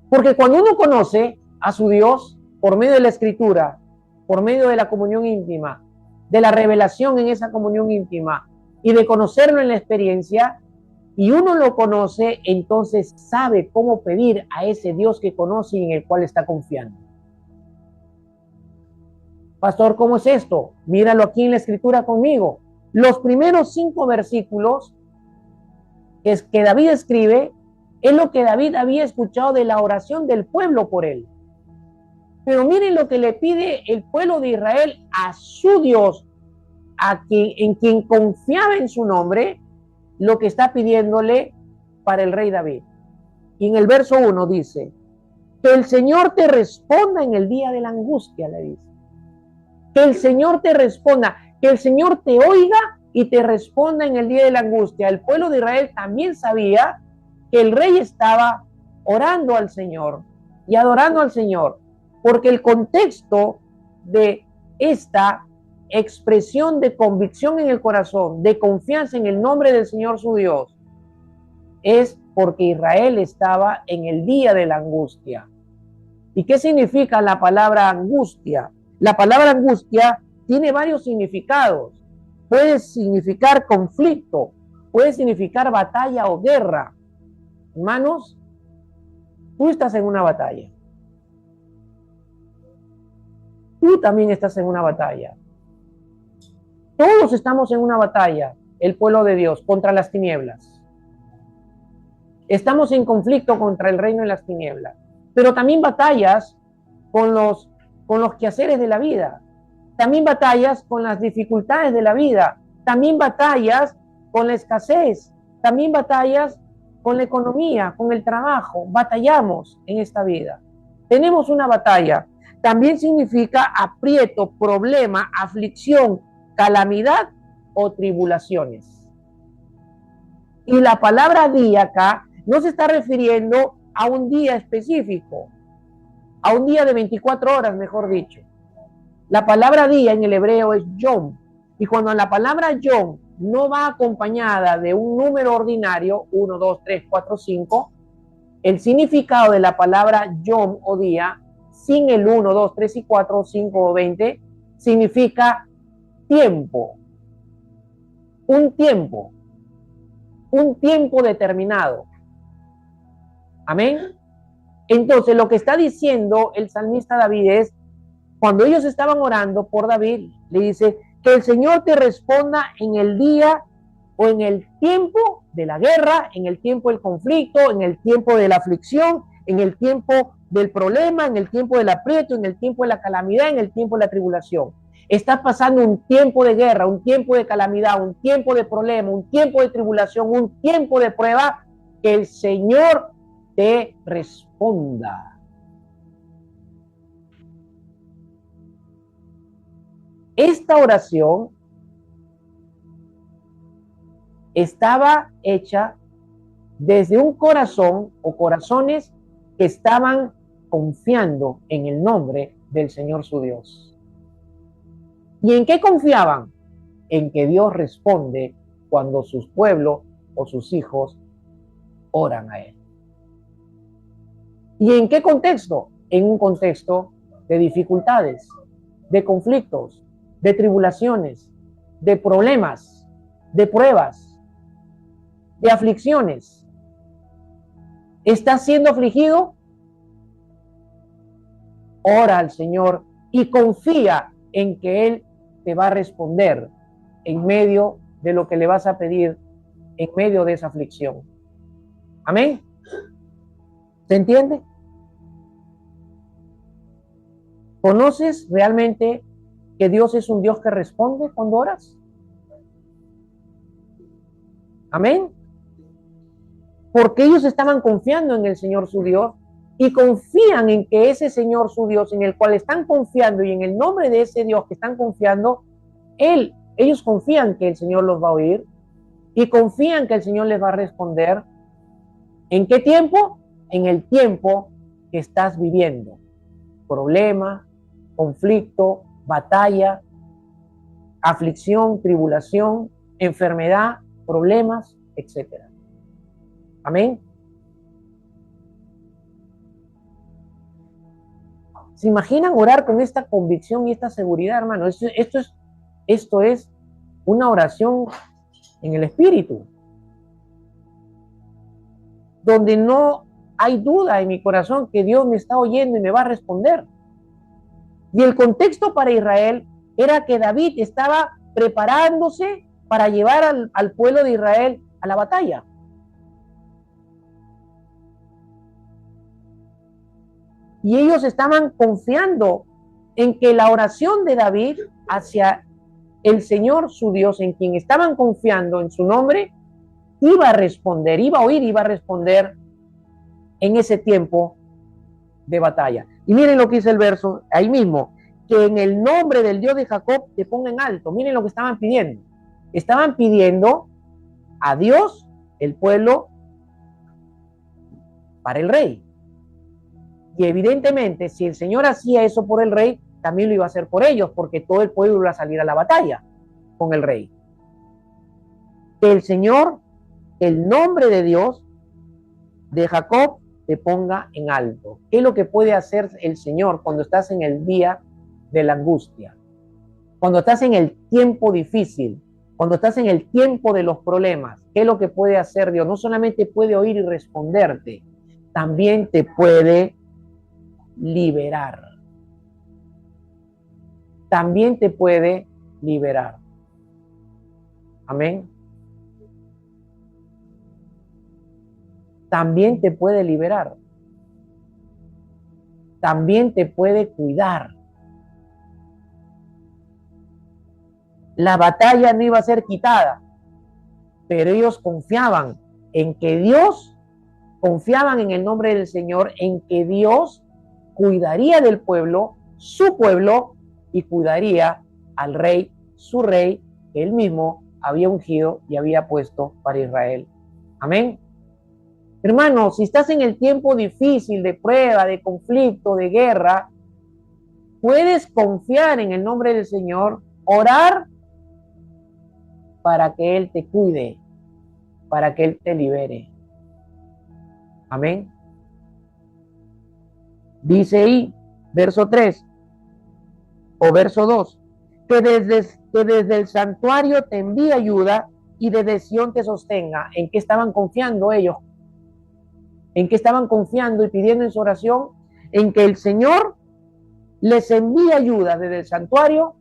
Porque cuando uno conoce a su Dios por medio de la Escritura, por medio de la comunión íntima, de la revelación en esa comunión íntima y de conocerlo en la experiencia, y uno lo conoce, entonces sabe cómo pedir a ese Dios que conoce y en el cual está confiando. Pastor, ¿cómo es esto? Míralo aquí en la Escritura conmigo. Los primeros 5 versículos que David escribe es lo que David había escuchado de la oración del pueblo por él. Pero miren lo que le pide el pueblo de Israel a su Dios, en quien confiaba en su nombre, lo que está pidiéndole para el rey David. Y en el verso 1 dice, que el Señor te responda en el día de la angustia, le dice. Que el Señor te responda, que el Señor te oiga y te responda en el día de la angustia. El pueblo de Israel también sabía que el rey estaba orando al Señor y adorando al Señor, porque el contexto de esta expresión de convicción en el corazón, de confianza en el nombre del Señor su Dios, es porque Israel estaba en el día de la angustia. ¿Y qué significa la palabra angustia? La palabra angustia tiene varios significados. Puede significar conflicto, puede significar batalla o guerra. Hermanos, tú estás en una batalla. Tú también estás en una batalla. Todos estamos en una batalla, el pueblo de Dios, contra las tinieblas. Estamos en conflicto contra el reino de las tinieblas, pero también batallas con los quehaceres de la vida, también batallas con las dificultades de la vida, también batallas con la escasez, también batallas con la economía, con el trabajo. Batallamos en esta vida. Tenemos una batalla. También significa aprieto, problema, aflicción, calamidad o tribulaciones. Y la palabra día acá no se está refiriendo a un día específico, a un día de 24 horas, mejor dicho. La palabra día en el hebreo es yom. Y cuando la palabra yom no va acompañada de un número ordinario, 1, 2, 3, 4, 5, el significado de la palabra yom o día, sin el 1, 2, 3 y 4, 5 o 20, significa tiempo. Un tiempo determinado. Amén. Entonces, lo que está diciendo el salmista David es, cuando ellos estaban orando por David, le dice, que el Señor te responda en el día o en el tiempo de la guerra, en el tiempo del conflicto, en el tiempo de la aflicción, en el tiempo del problema, en el tiempo del aprieto, en el tiempo de la calamidad, en el tiempo de la tribulación. Estás pasando un tiempo de guerra, un tiempo de calamidad, un tiempo de problema, un tiempo de tribulación, un tiempo de prueba, que el Señor te responda. Esta oración estaba hecha desde un corazón o corazones que estaban confiando en el nombre del Señor su Dios. ¿Y en qué confiaban? En que Dios responde cuando sus pueblos o sus hijos oran a Él. ¿Y en qué contexto? En un contexto de dificultades, de conflictos, de tribulaciones, de problemas, de pruebas, de aflicciones. ¿Estás siendo afligido? Ora al Señor y confía en que Él te va a responder en medio de lo que le vas a pedir, en medio de esa aflicción. Amén. ¿Se entiende? ¿Conoces realmente que Dios es un Dios que responde cuando oras? Amén. porque ellos estaban confiando en el Señor su Dios y confían en que ese Señor su Dios en el cual están confiando y en el nombre de ese Dios que están confiando, ellos confían que el Señor los va a oír y confían que el Señor les va a responder. ¿En qué tiempo? En el tiempo que estás viviendo. Problema, conflicto, batalla, aflicción, tribulación, enfermedad, problemas, etc. Amén. ¿Se imaginan orar con esta convicción y esta seguridad, hermano? Esto es una oración en el Espíritu, donde no hay duda en mi corazón que Dios me está oyendo y me va a responder. Y el contexto para Israel era que David estaba preparándose para llevar al pueblo de Israel a la batalla. Y ellos estaban confiando en que la oración de David hacia el Señor su Dios, en quien estaban confiando en su nombre, iba a responder, iba a oír, iba a responder en ese tiempo de batalla. Y miren lo que dice el verso ahí mismo, que en el nombre del Dios de Jacob te ponga en alto. Miren lo que estaban pidiendo. Estaban pidiendo a Dios, el pueblo, para el rey. Y evidentemente, si el Señor hacía eso por el rey, también lo iba a hacer por ellos, porque todo el pueblo iba a salir a la batalla con el rey. Que el Señor, el nombre de Dios de Jacob, te ponga en alto. ¿Qué es lo que puede hacer el Señor cuando estás en el día de la angustia? Cuando estás en el tiempo difícil, cuando estás en el tiempo de los problemas, ¿qué es lo que puede hacer Dios? No solamente puede oír y responderte, también te puede liberar. También te puede liberar. Amén. También te puede liberar. También te puede cuidar. La batalla no iba a ser quitada, pero ellos confiaban en que Dios, confiaban en el nombre del Señor, en que Dios cuidaría del pueblo, su pueblo, y cuidaría al rey, su rey, que él mismo había ungido y había puesto para Israel. Amén. Hermano, si estás en el tiempo difícil de prueba, de conflicto, de guerra, puedes confiar en el nombre del Señor, orar para que Él te cuide, para que Él te libere. Amén. Dice ahí, verso 3 o verso 2, que desde el santuario te envíe ayuda y desde Sión te sostenga. ¿En qué estaban confiando ellos? ¿En qué estaban confiando y pidiendo en su oración? En que el Señor les envíe ayuda desde el santuario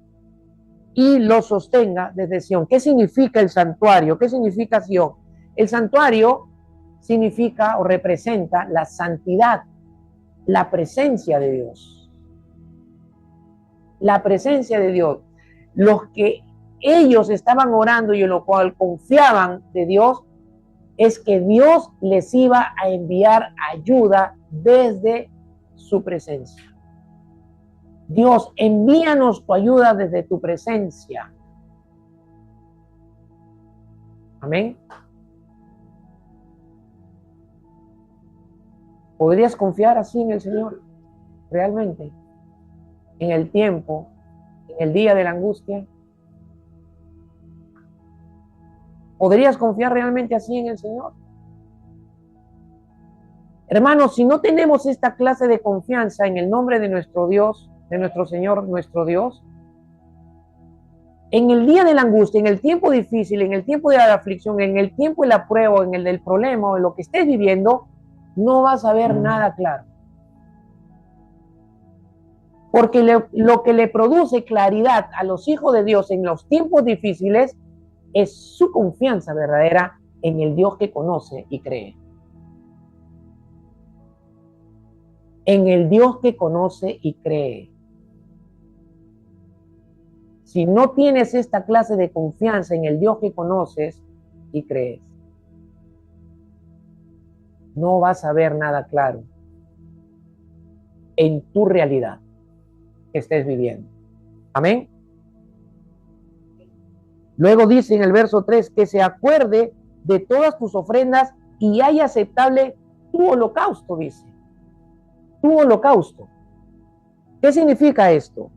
y los sostenga desde Sión. ¿Qué significa el santuario? ¿Qué significa Sión? El santuario significa o representa la santidad, la presencia de Dios. La presencia de Dios. Los que ellos estaban orando y en lo cual confiaban de Dios, es que Dios les iba a enviar ayuda desde su presencia. Dios, envíanos tu ayuda desde tu presencia. Amén. ¿Podrías confiar así en el Señor? Realmente. En el tiempo, en el día de la angustia. ¿Podrías confiar realmente así en el Señor? Hermanos, si no tenemos esta clase de confianza en el nombre de nuestro Dios, de nuestro Señor, nuestro Dios, en el día de la angustia, en el tiempo difícil, en el tiempo de la aflicción, en el tiempo de la prueba, en el del problema, o en lo que estés viviendo, no vas a ver nada claro. Porque lo que le produce claridad a los hijos de Dios en los tiempos difíciles es su confianza verdadera en el Dios que conoce y cree. En el Dios que conoce y cree. Si no tienes esta clase de confianza en el Dios que conoces y crees, no vas a ver nada claro en tu realidad que estés viviendo. Amén. Luego dice en el verso 3 que se acuerde de todas tus ofrendas y haya aceptable tu holocausto, dice. Tu holocausto. ¿Qué significa esto?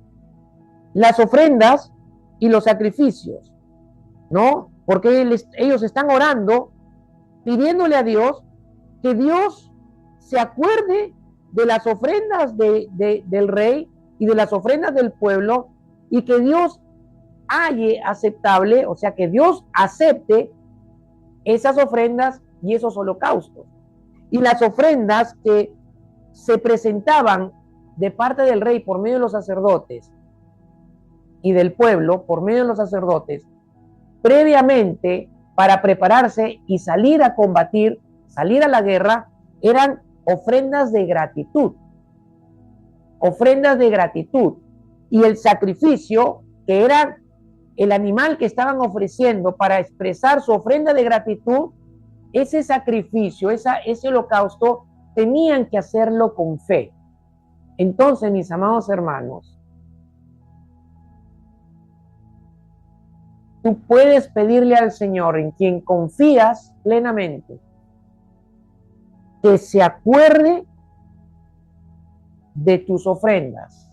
Las ofrendas y los sacrificios, ¿no? Porque ellos están orando, pidiéndole a Dios que Dios se acuerde de las ofrendas del rey y de las ofrendas del pueblo, y que Dios halle aceptable, o sea, que Dios acepte esas ofrendas y esos holocaustos. Y las ofrendas que se presentaban de parte del rey por medio de los sacerdotes y del pueblo por medio de los sacerdotes, previamente para prepararse y salir a combatir, salir a la guerra, eran ofrendas de gratitud. Ofrendas de gratitud. Y el sacrificio, que era el animal que estaban ofreciendo para expresar su ofrenda de gratitud, ese sacrificio, ese holocausto, tenían que hacerlo con fe. Entonces, mis amados hermanos, tú puedes pedirle al Señor, en quien confías plenamente, que se acuerde de tus ofrendas.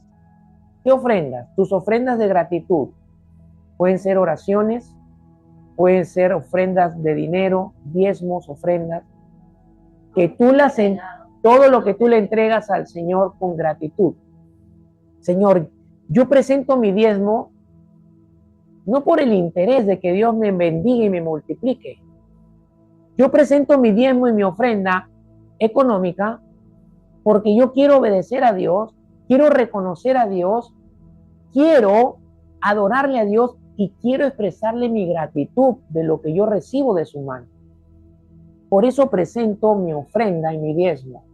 ¿Qué ofrendas? Tus ofrendas de gratitud. Pueden ser oraciones, pueden ser ofrendas de dinero, diezmos, ofrendas, que tú todo lo que tú le entregas al Señor con gratitud. Señor, yo presento mi diezmo no por el interés de que Dios me bendiga y me multiplique. Yo presento mi diezmo y mi ofrenda económica porque yo quiero obedecer a Dios, quiero reconocer a Dios, quiero adorarle a Dios y quiero expresarle mi gratitud de lo que yo recibo de su mano. Por eso presento mi ofrenda y mi diezmo.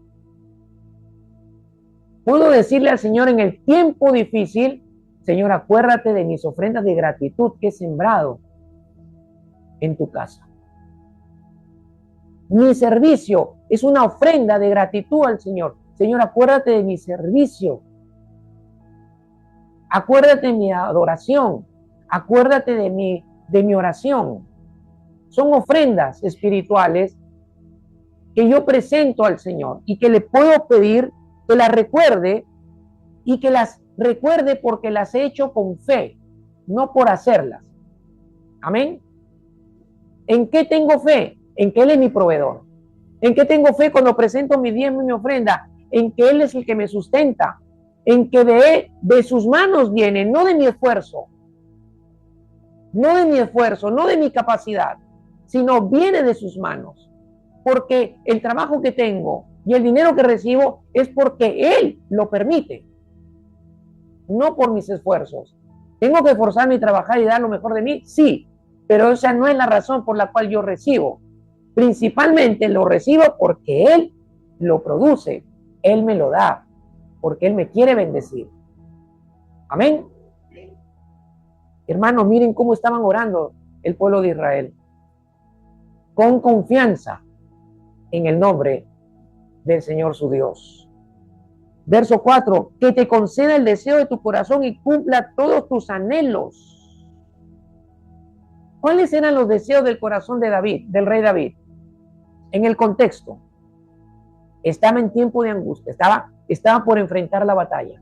Puedo decirle al Señor en el tiempo difícil, Señor, acuérdate de mis ofrendas de gratitud que he sembrado en tu casa. Mi servicio es una ofrenda de gratitud al Señor. Señor, acuérdate de mi servicio. Acuérdate de mi adoración. Acuérdate de mi oración. Son ofrendas espirituales que yo presento al Señor y que le puedo pedir que las recuerde, y que las recuerde porque las he hecho con fe, no por hacerlas. Amén. ¿En qué tengo fe? En que Él es mi proveedor. ¿En qué tengo fe cuando presento mi diezmo y mi ofrenda? En que Él es el que me sustenta. En que de sus manos viene, no de mi esfuerzo. No de mi esfuerzo, no de mi capacidad, sino viene de sus manos. Porque el trabajo que tengo y el dinero que recibo es porque Él lo permite, no por mis esfuerzos. ¿Tengo que esforzarme y trabajar y dar lo mejor de mí? Sí, pero esa no es la razón por la cual yo recibo. Principalmente lo recibo porque Él lo produce, Él me lo da, porque Él me quiere bendecir. Amén. Hermanos, miren cómo estaban orando el pueblo de Israel. Con confianza en el nombre del Señor su Dios. Verso 4, que te conceda el deseo de tu corazón y cumpla todos tus anhelos. ¿Cuáles eran los deseos del corazón de David, del rey David? En el contexto, estaba en tiempo de angustia, estaba por enfrentar la batalla.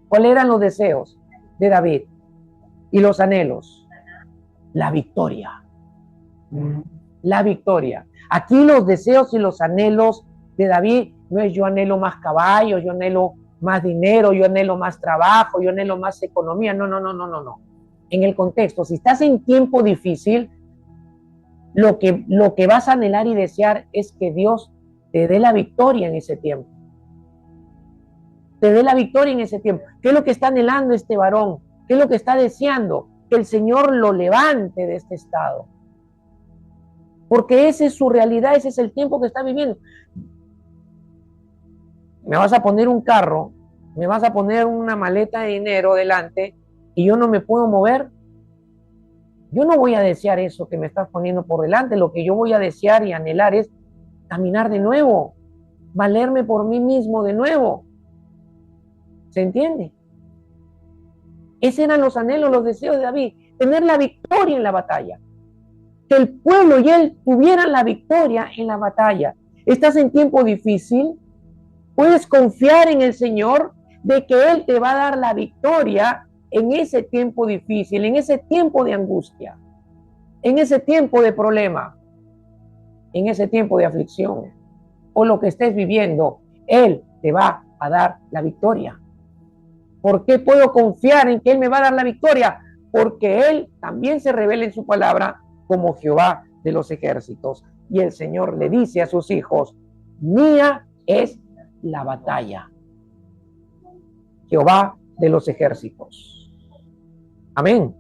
¿Cuáles eran los deseos de David y los anhelos? La victoria. La victoria. Aquí los deseos y los anhelos de David no es yo anhelo más caballos, yo anhelo más dinero, yo anhelo más trabajo, yo anhelo más economía. No. En el contexto, si estás en tiempo difícil, lo que vas a anhelar y desear es que Dios te dé la victoria en ese tiempo. Te dé la victoria en ese tiempo. ¿Qué es lo que está anhelando este varón? ¿Qué es lo que está deseando? Que el Señor lo levante de este estado. Porque esa es su realidad, ese es el tiempo que está viviendo. Me vas a poner un carro, me vas a poner una maleta de dinero delante y yo no me puedo mover. Yo no voy a desear eso que me estás poniendo por delante. Lo que yo voy a desear y anhelar es caminar de nuevo, valerme por mí mismo de nuevo. ¿Se entiende? Esos eran los anhelos, los deseos de David, tener la victoria en la batalla. Que el pueblo y él tuvieran la victoria en la batalla. ¿Estás en tiempo difícil? Puedes confiar en el Señor de que Él te va a dar la victoria en ese tiempo difícil, en ese tiempo de angustia, en ese tiempo de problema, en ese tiempo de aflicción o lo que estés viviendo. Él te va a dar la victoria. ¿Por qué puedo confiar en que Él me va a dar la victoria? Porque Él también se revela en su palabra como Jehová de los ejércitos. Y el Señor le dice a sus hijos, mía es la batalla. Jehová de los ejércitos. Amén.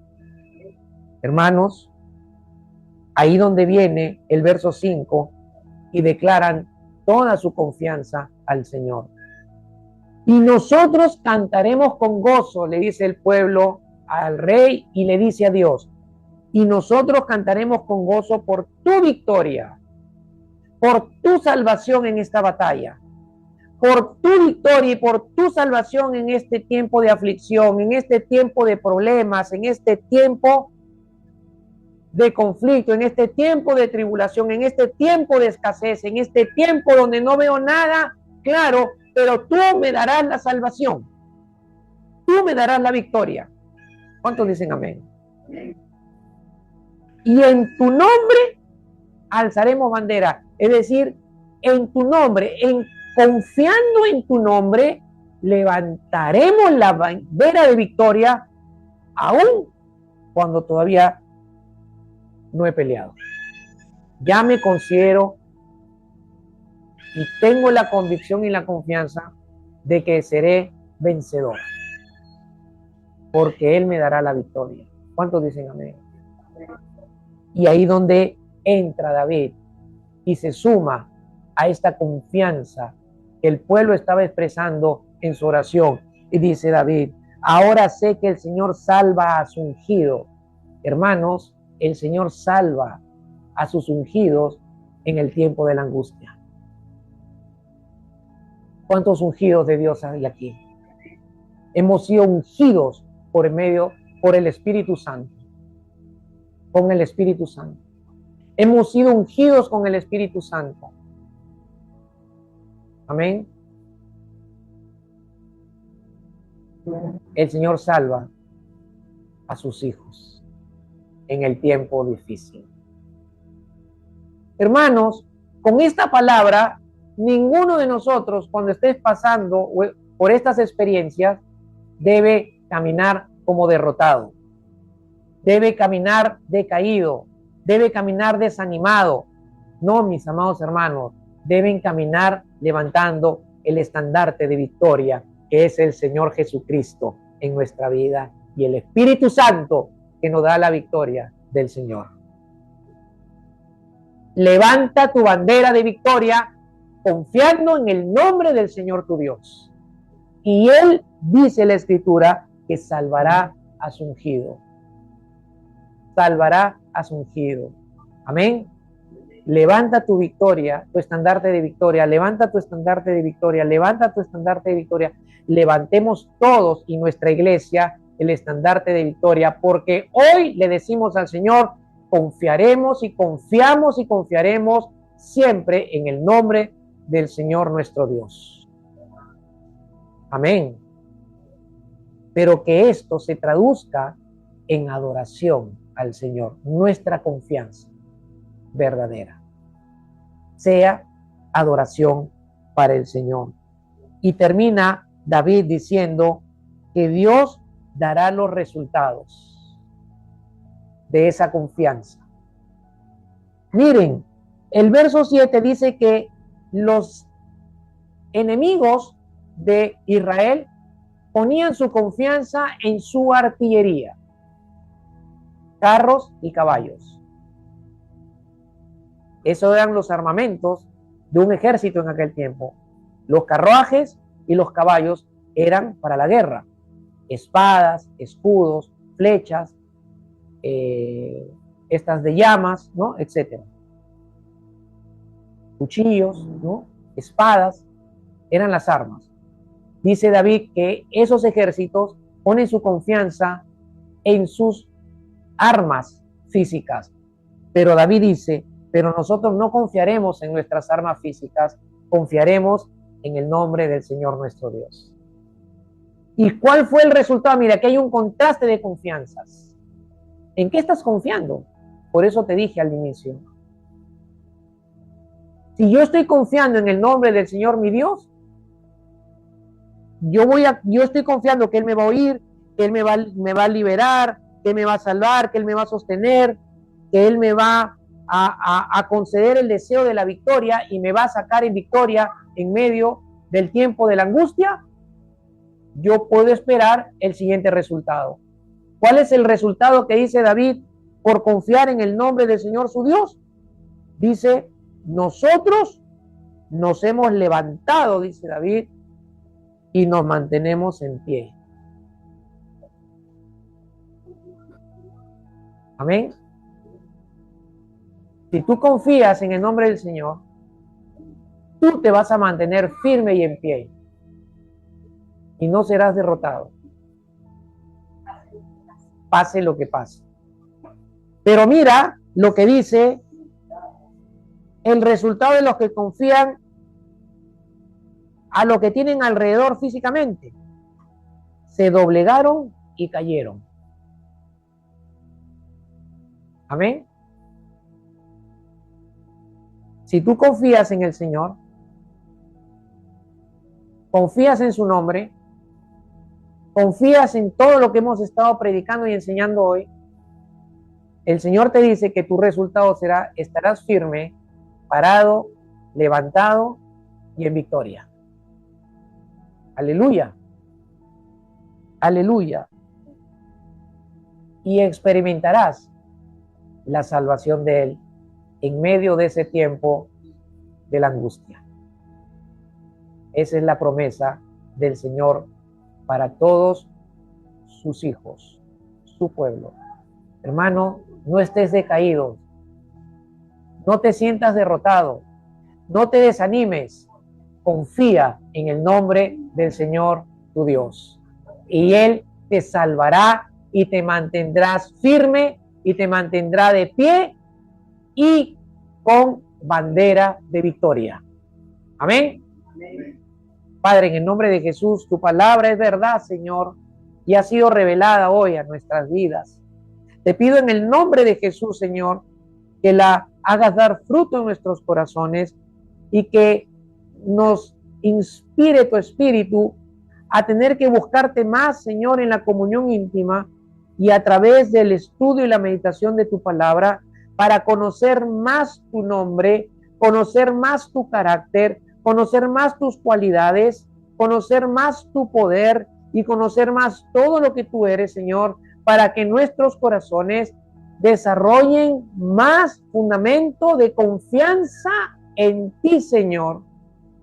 Hermanos, ahí donde viene el verso 5 y declaran toda su confianza al Señor. Y nosotros cantaremos con gozo, le dice el pueblo al rey y le dice a Dios. Y nosotros cantaremos con gozo por tu victoria, por tu salvación en esta batalla, por tu victoria y por tu salvación en este tiempo de aflicción, en este tiempo de problemas, en este tiempo de conflicto, en este tiempo de tribulación, en este tiempo de escasez, en este tiempo donde no veo nada claro, pero tú me darás la salvación, tú me darás la victoria. ¿Cuántos dicen amén? Y en tu nombre alzaremos bandera, es decir, en tu nombre, confiando en tu nombre, levantaremos la bandera de victoria, aún cuando todavía no he peleado. Ya me considero y tengo la convicción y la confianza de que seré vencedor, porque Él me dará la victoria. ¿Cuántos dicen amén? Y ahí donde entra David y se suma a esta confianza que el pueblo estaba expresando en su oración. Y dice David, ahora sé que el Señor salva a su ungido. Hermanos, el Señor salva a sus ungidos en el tiempo de la angustia. ¿Cuántos ungidos de Dios hay aquí? Hemos sido ungidos por el Espíritu Santo. Con el Espíritu Santo. Hemos sido ungidos con el Espíritu Santo. Amén. El Señor salva a sus hijos en el tiempo difícil. Hermanos, con esta palabra, ninguno de nosotros, cuando estés pasando por estas experiencias, debe caminar como derrotado, debe caminar decaído, debe caminar desanimado. No, mis amados hermanos, deben caminar levantando el estandarte de victoria, que es el Señor Jesucristo en nuestra vida y el Espíritu Santo que nos da la victoria del Señor. Levanta tu bandera de victoria confiando en el nombre del Señor tu Dios. Y Él, dice la Escritura, que salvará a su ungido. Salvará a su ungido. Amén. Levanta tu victoria, tu estandarte de victoria, levanta tu estandarte de victoria, levanta tu estandarte de victoria. Levantemos todos y nuestra iglesia el estandarte de victoria, porque hoy le decimos al Señor, confiaremos y confiamos y confiaremos siempre en el nombre del Señor nuestro Dios. Amén. Pero que esto se traduzca en adoración al Señor, nuestra confianza verdadera sea adoración para el Señor. Y termina David diciendo que Dios dará los resultados de esa confianza. Miren, el verso 7 dice que los enemigos de Israel ponían su confianza en su artillería, carros y caballos. Esos eran los armamentos de un ejército en aquel tiempo. Los carruajes y los caballos eran para la guerra. Espadas, escudos, flechas. estas de llamas, ¿no? Etcétera. Cuchillos, ¿no? Espadas, eran las armas. Dice David que esos ejércitos ponen su confianza en sus armas físicas. Pero David dice, pero nosotros no confiaremos en nuestras armas físicas, confiaremos en el nombre del Señor nuestro Dios. ¿Y cuál fue el resultado? Mira, aquí hay un contraste de confianzas. ¿En qué estás confiando? Por eso te dije al inicio. Si yo estoy confiando en el nombre del Señor mi Dios, yo estoy confiando que Él me va a oír, que Él me va a liberar, que Él me va a salvar, que Él me va a sostener, que Él me va a conceder el deseo de la victoria y me va a sacar en victoria en medio del tiempo de la angustia. Yo puedo esperar el siguiente resultado. ¿Cuál es el resultado que dice David por confiar en el nombre del Señor su Dios? Dice, nosotros nos hemos levantado, dice David, y nos mantenemos en pie. Amén. Si tú confías en el nombre del Señor, tú te vas a mantener firme y en pie. Y no serás derrotado. Pase lo que pase. Pero mira lo que dice el resultado de los que confían a lo que tienen alrededor físicamente. Se doblegaron y cayeron. Amén. Si tú confías en el Señor, confías en su nombre, confías en todo lo que hemos estado predicando y enseñando hoy, el Señor te dice que tu resultado será, estarás firme, parado, levantado y en victoria. Aleluya. Aleluya. Y experimentarás la salvación de Él en medio de ese tiempo de la angustia. Esa es la promesa del Señor para todos sus hijos, su pueblo. Hermano, no estés decaído, no te sientas derrotado, no te desanimes, confía en el nombre del Señor tu Dios y Él te salvará y te mantendrás firme y te mantendrá de pie y con bandera de victoria. Amén. Amén. Padre, en el nombre de Jesús, tu palabra es verdad, Señor, y ha sido revelada hoy a nuestras vidas. Te pido en el nombre de Jesús, Señor, que la hagas dar fruto en nuestros corazones y que nos inspire tu espíritu a tener que buscarte más, Señor, en la comunión íntima y a través del estudio y la meditación de tu palabra para conocer más tu nombre, conocer más tu carácter, conocer más tus cualidades, conocer más tu poder y conocer más todo lo que tú eres, Señor, para que nuestros corazones desarrollen más fundamento de confianza en ti, Señor,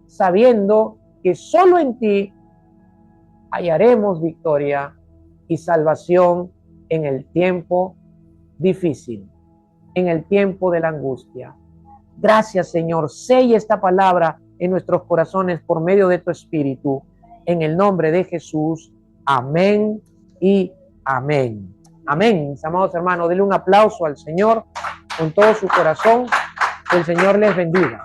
sabiendo que solo en ti hallaremos victoria y salvación en el tiempo difícil, en el tiempo de la angustia. Gracias, Señor. Sella esta palabra en nuestros corazones por medio de tu Espíritu. En el nombre de Jesús. Amén y amén. Amén. Mis amados hermanos, denle un aplauso al Señor con todo su corazón. Que el Señor les bendiga.